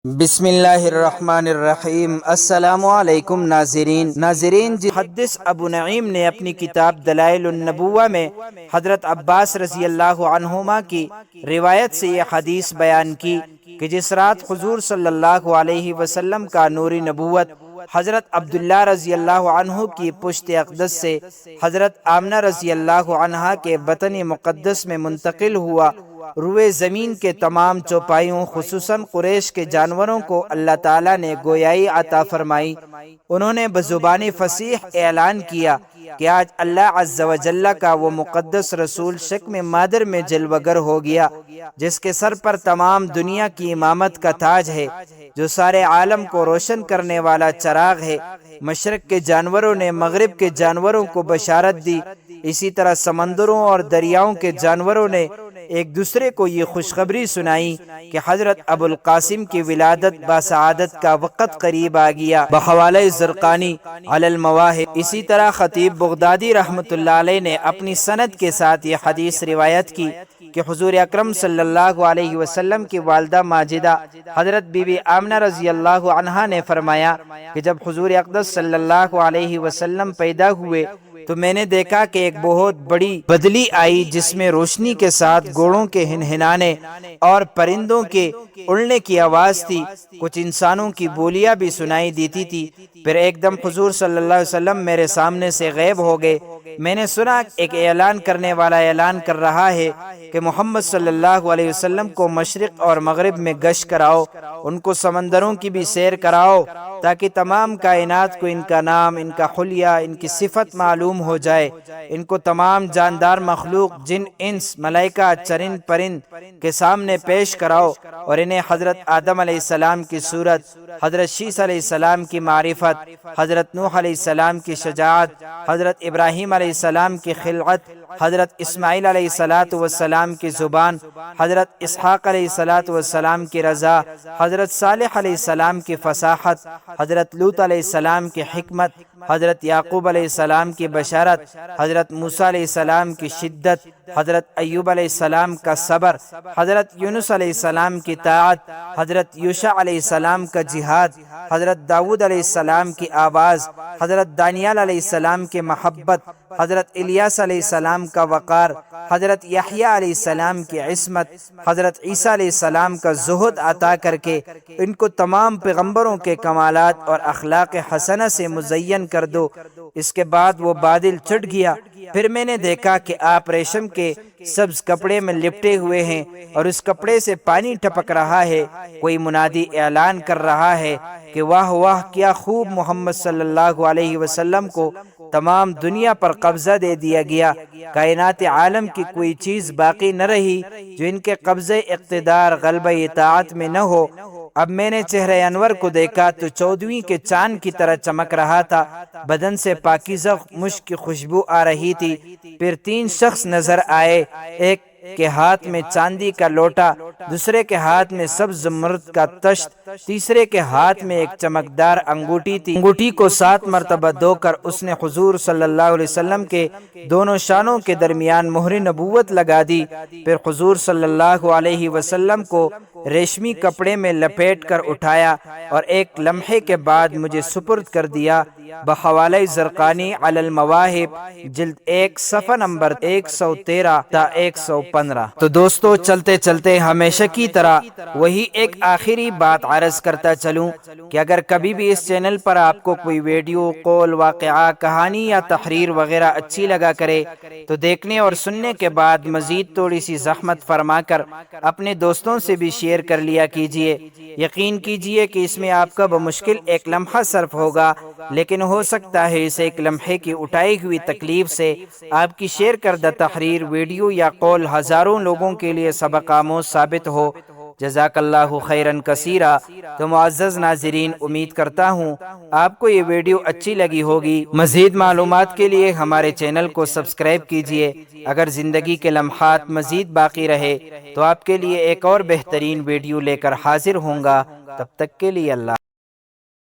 بسم اللہ الرحمن الرحیم۔ السلام علیکم ناظرین محدث ابو نعیم نے اپنی کتاب دلائل النبوہ میں حضرت عباس رضی اللہ عنہما کی روایت سے یہ حدیث بیان کی کہ جس رات حضور صلی اللہ علیہ وسلم کا نور نبوت حضرت عبداللہ رضی اللہ عنہ کی پشت اقدس سے حضرت آمنہ رضی اللہ عنہا کے بطن مقدس میں منتقل ہوا، روئے زمین کے تمام چوپائیوں خصوصاً قریش کے جانوروں کو اللہ تعالیٰ نے گویائی عطا فرمائی۔ انہوں نے بزبان فصیح اعلان کیا کہ آج اللہ عز و جل کا وہ مقدس رسول شکم مادر میں جلوہ گر ہو گیا جس کے سر پر تمام دنیا کی امامت کا تاج ہے، جو سارے عالم کو روشن کرنے والا چراغ ہے۔ مشرق کے جانوروں نے مغرب کے جانوروں کو بشارت دی، اسی طرح سمندروں اور دریاؤں کے جانوروں نے ایک دوسرے کو یہ خوشخبری سنائی کہ حضرت ابو القاسم کی ولادت باسعادت کا وقت قریب آ گیا۔ بحوالہ زرقانی علی المواہب۔ اسی طرح خطیب بغدادی رحمۃ اللہ علیہ نے اپنی سند کے ساتھ یہ حدیث روایت کی کہ حضور اکرم صلی اللہ علیہ وسلم کی والدہ ماجدہ حضرت بی بی آمنہ رضی اللہ عنہا نے فرمایا کہ جب حضور اقدس صلی اللہ علیہ وسلم پیدا ہوئے تو میں نے دیکھا کہ ایک بہت بڑی بدلی آئی جس میں روشنی کے ساتھ گھوڑوں کے ہنہنانے اور پرندوں کے اڑنے کی آواز تھی، کچھ انسانوں کی بولیاں بھی سنائی دیتی تھی۔ پھر ایک دم حضور صلی اللہ علیہ وسلم میرے سامنے سے غائب ہو گئے۔ میں نے سنا ایک اعلان کرنے والا اعلان کر رہا ہے کہ محمد صلی اللہ علیہ وسلم کو مشرق اور مغرب میں گشت کراؤ، ان کو سمندروں کی بھی سیر کراؤ تاکہ تمام کائنات کو ان کا نام، ان کا حلیہ، ان کی صفت معلوم ہو جائے۔ ان کو تمام جاندار مخلوق، جن، انس، ملائکہ، چرند پرند کے سامنے پیش کراؤ اور انہیں حضرت آدم علیہ السلام کی صورت، حضرت شیس علیہ السلام کی معرفت، حضرت نوح علیہ السلام کی شجاعت، حضرت ابراہیم علیہ السلام کی خلقت، حضرت اسماعیل علیہ السلام کی زبان، حضرت اسحاق علیہ السلام کی رضا، حضرت صالح علیہ السلام کی فصاحت، حضرت لوط علیہ السلام کی حکمت، حضرت یعقوب علیہ السلام کی بشارت، حضرت موسیٰ علیہ السلام کی شدت، حضرت ایوب علیہ السلام کا صبر، حضرت یونس علیہ السلام کی طاعت، حضرت یوشع علیہ السلام کا جہاد، حضرت داؤد علیہ السلام کی آواز، حضرت دانیال علیہ السلام کی محبت، حضرت الیاس علیہ السلام کا وقار، حضرت یحییٰ علیہ السلام کی عصمت، حضرت عیسیٰ علیہ السلام کا زہد عطا کر کے ان کو تمام پیغمبروں کے کمالات اور اخلاق حسنہ سے مزین کر دو۔ اس کے بعد وہ بادل چھٹ گیا۔ پھر میں نے دیکھا کہ آپ ریشم کے سبز کپڑے میں لپٹے ہوئے ہیں اور اس کپڑے سے پانی ٹپک رہا ہے۔ کوئی منادی اعلان کر رہا ہے کہ واہ واہ، کیا خوب، محمد صلی اللہ علیہ وسلم کو تمام دنیا پر قبضہ دے دیا گیا۔ کائنات عالم کی کوئی چیز باقی نہ رہی جو ان کے قبضے، اقتدار، غلبہ اطاعت میں نہ ہو۔ اب میں نے چہرہ انور کو دیکھا تو 14ویں کے چاند کی طرح چمک رہا تھا، بدن سے پاکیزہ مشک کی خوشبو آ رہی تھی۔ پھر 3 شخص نظر آئے، ایک کے ہاتھ میں چاندی کا لوٹا، دوسرے کے ہاتھ میں سبز زمرد کا تشت، تیسرے کے ہاتھ میں ایک چمکدار انگوٹھی تھی۔ انگوٹھی کو 7 مرتبہ دھو کر اس نے حضور صلی اللہ علیہ وسلم کے دونوں شانوں کے درمیان مہر نبوت لگا دی۔ پھر حضور صلی اللہ علیہ وسلم کو ریشمی کپڑے میں لپیٹ کر اٹھایا اور ایک لمحے کے بعد مجھے سپرد کر دیا۔ بحوالہ زرقانی علی المواہب، جلد 1، صفحہ نمبر 113 تا 115۔ تو دوستو، چلتے چلتے ہمیشہ کی طرح وہی ایک آخری بات عرض کرتا چلوں کہ اگر کبھی بھی اس چینل پر آپ کو کوئی ویڈیو، قول، واقعہ، کہانی یا تحریر وغیرہ اچھی لگا کرے تو دیکھنے اور سننے کے بعد مزید تھوڑی سی زحمت فرما کر اپنے دوستوں سے بھی شیئر کر لیا کیجئے۔ یقین کیجئے کہ اس میں آپ کا بمشکل ایک لمحہ صرف ہوگا، لیکن ہو سکتا ہے اس ایک لمحے کی اٹھائی ہوئی تکلیف سے آپ کی شیئر کردہ تحریر، ویڈیو یا قول ہزاروں لوگوں کے لیے سبق آموز ثابت ہو۔ جزاک اللہ خیرن کثیرا۔ تو معزز ناظرین، امید کرتا ہوں آپ کو یہ ویڈیو اچھی لگی ہوگی۔ مزید معلومات کے لیے ہمارے چینل کو سبسکرائب کیجئے۔ اگر زندگی کے لمحات مزید باقی رہے تو آپ کے لیے ایک اور بہترین ویڈیو لے کر حاضر ہوں گا۔ تب تک کے لیے اللہ